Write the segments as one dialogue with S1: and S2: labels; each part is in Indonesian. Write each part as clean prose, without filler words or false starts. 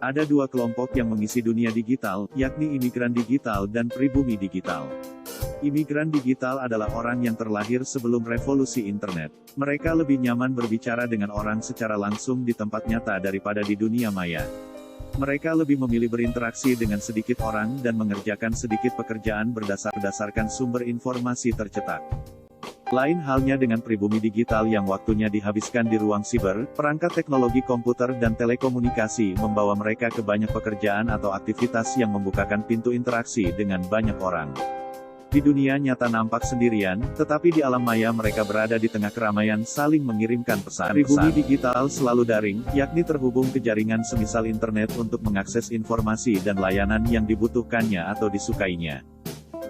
S1: Ada dua kelompok yang mengisi dunia digital, yakni imigran digital dan pribumi digital. Imigran digital adalah orang yang terlahir sebelum revolusi internet. Mereka lebih nyaman berbicara dengan orang secara langsung di tempat nyata daripada di dunia maya. Mereka lebih memilih berinteraksi dengan sedikit orang dan mengerjakan sedikit pekerjaan berdasarkan sumber informasi tercetak. Lain halnya dengan pribumi digital yang waktunya dihabiskan di ruang siber, perangkat teknologi komputer dan telekomunikasi membawa mereka ke banyak pekerjaan atau aktivitas yang membukakan pintu interaksi dengan banyak orang. Di dunia nyata nampak sendirian, tetapi di alam maya mereka berada di tengah keramaian saling mengirimkan pesan. Pribumi digital selalu daring, yakni terhubung ke jaringan semisal internet untuk mengakses informasi dan layanan yang dibutuhkannya atau disukainya.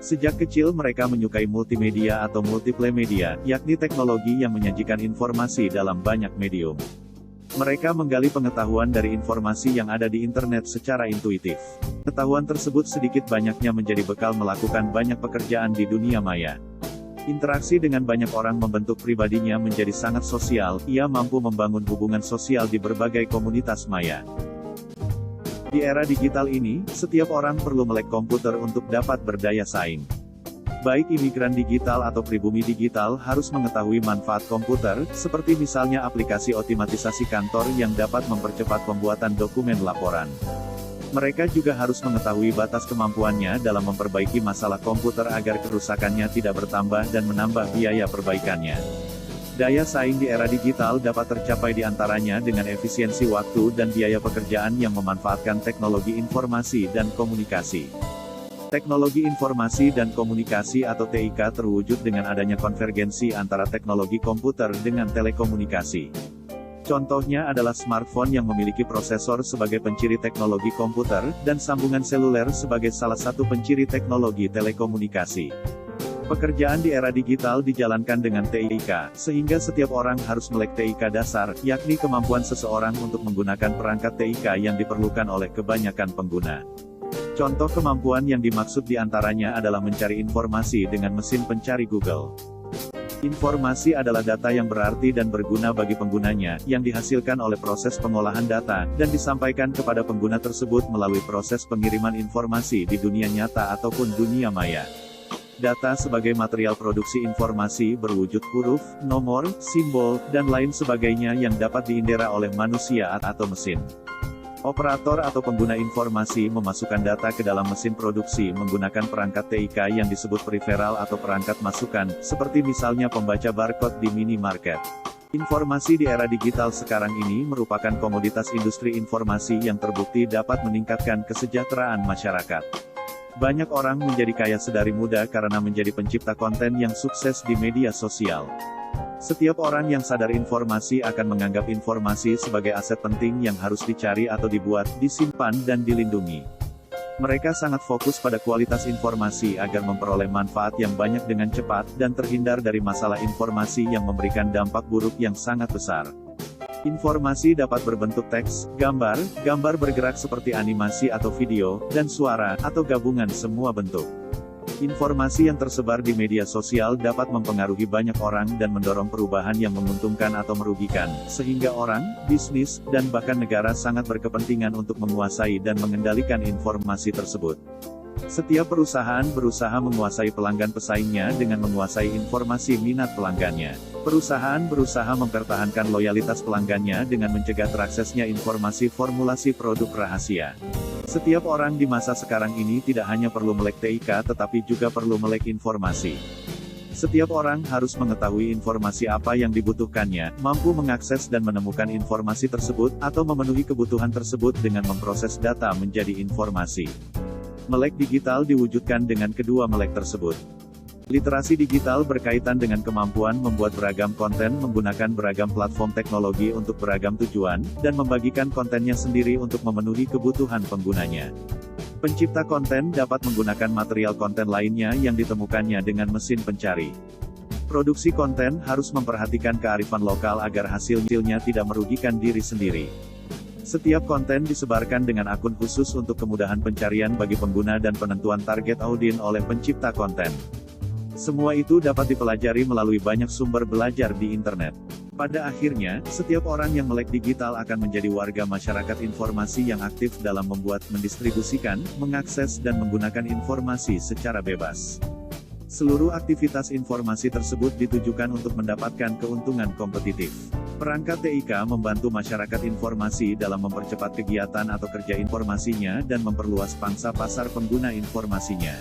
S1: Sejak kecil mereka menyukai multimedia atau multiple media, yakni teknologi yang menyajikan informasi dalam banyak medium. Mereka menggali pengetahuan dari informasi yang ada di internet secara intuitif. Pengetahuan tersebut sedikit banyaknya menjadi bekal melakukan banyak pekerjaan di dunia maya. Interaksi dengan banyak orang membentuk pribadinya menjadi sangat sosial, ia mampu membangun hubungan sosial di berbagai komunitas maya. Di era digital ini, setiap orang perlu melek komputer untuk dapat berdaya saing. Baik imigran digital atau pribumi digital harus mengetahui manfaat komputer, seperti misalnya aplikasi otomatisasi kantor yang dapat mempercepat pembuatan dokumen laporan. Mereka juga harus mengetahui batas kemampuannya dalam memperbaiki masalah komputer agar kerusakannya tidak bertambah dan menambah biaya perbaikannya. Daya saing di era digital dapat tercapai di antaranya dengan efisiensi waktu dan biaya pekerjaan yang memanfaatkan teknologi informasi dan komunikasi. Teknologi informasi dan komunikasi atau TIK terwujud dengan adanya konvergensi antara teknologi komputer dengan telekomunikasi. Contohnya adalah smartphone yang memiliki prosesor sebagai penciri teknologi komputer, dan sambungan seluler sebagai salah satu penciri teknologi telekomunikasi. Pekerjaan di era digital dijalankan dengan TIK, sehingga setiap orang harus melek TIK dasar, yakni kemampuan seseorang untuk menggunakan perangkat TIK yang diperlukan oleh kebanyakan pengguna. Contoh kemampuan yang dimaksud diantaranya adalah mencari informasi dengan mesin pencari Google. Informasi adalah data yang berarti dan berguna bagi penggunanya, yang dihasilkan oleh proses pengolahan data, dan disampaikan kepada pengguna tersebut melalui proses pengiriman informasi di dunia nyata ataupun dunia maya. Data sebagai material produksi informasi berwujud huruf, nomor, simbol, dan lain sebagainya yang dapat diindera oleh manusia atau mesin. Operator atau pengguna informasi memasukkan data ke dalam mesin produksi menggunakan perangkat TIK yang disebut peripheral atau perangkat masukan, seperti misalnya pembaca barcode di minimarket. Informasi di era digital sekarang ini merupakan komoditas industri informasi yang terbukti dapat meningkatkan kesejahteraan masyarakat. Banyak orang menjadi kaya sedari muda karena menjadi pencipta konten yang sukses di media sosial. Setiap orang yang sadar informasi akan menganggap informasi sebagai aset penting yang harus dicari atau dibuat, disimpan dan dilindungi. Mereka sangat fokus pada kualitas informasi agar memperoleh manfaat yang banyak dengan cepat, dan terhindar dari masalah informasi yang memberikan dampak buruk yang sangat besar. Informasi dapat berbentuk teks, gambar, gambar bergerak seperti animasi atau video, dan suara, atau gabungan semua bentuk. Informasi yang tersebar di media sosial dapat mempengaruhi banyak orang dan mendorong perubahan yang menguntungkan atau merugikan, sehingga orang, bisnis, dan bahkan negara sangat berkepentingan untuk menguasai dan mengendalikan informasi tersebut. Setiap perusahaan berusaha menguasai pelanggan pesaingnya dengan menguasai informasi minat pelanggannya. Perusahaan berusaha mempertahankan loyalitas pelanggannya dengan mencegah teraksesnya informasi formulasi produk rahasia. Setiap orang di masa sekarang ini tidak hanya perlu melek TIK tetapi juga perlu melek informasi. Setiap orang harus mengetahui informasi apa yang dibutuhkannya, mampu mengakses dan menemukan informasi tersebut, atau memenuhi kebutuhan tersebut dengan memproses data menjadi informasi. Melek digital diwujudkan dengan kedua melek tersebut. Literasi digital berkaitan dengan kemampuan membuat beragam konten menggunakan beragam platform teknologi untuk beragam tujuan, dan membagikan kontennya sendiri untuk memenuhi kebutuhan penggunanya. Pencipta konten dapat menggunakan material konten lainnya yang ditemukannya dengan mesin pencari. Produksi konten harus memperhatikan kearifan lokal agar hasilnya tidak merugikan diri sendiri. Setiap konten disebarkan dengan akun khusus untuk kemudahan pencarian bagi pengguna dan penentuan target audiens oleh pencipta konten. Semua itu dapat dipelajari melalui banyak sumber belajar di internet. Pada akhirnya, setiap orang yang melek digital akan menjadi warga masyarakat informasi yang aktif dalam membuat, mendistribusikan, mengakses dan menggunakan informasi secara bebas. Seluruh aktivitas informasi tersebut ditujukan untuk mendapatkan keuntungan kompetitif. Perangkat TIK membantu masyarakat informasi dalam mempercepat kegiatan atau kerja informasinya dan memperluas pangsa pasar pengguna informasinya.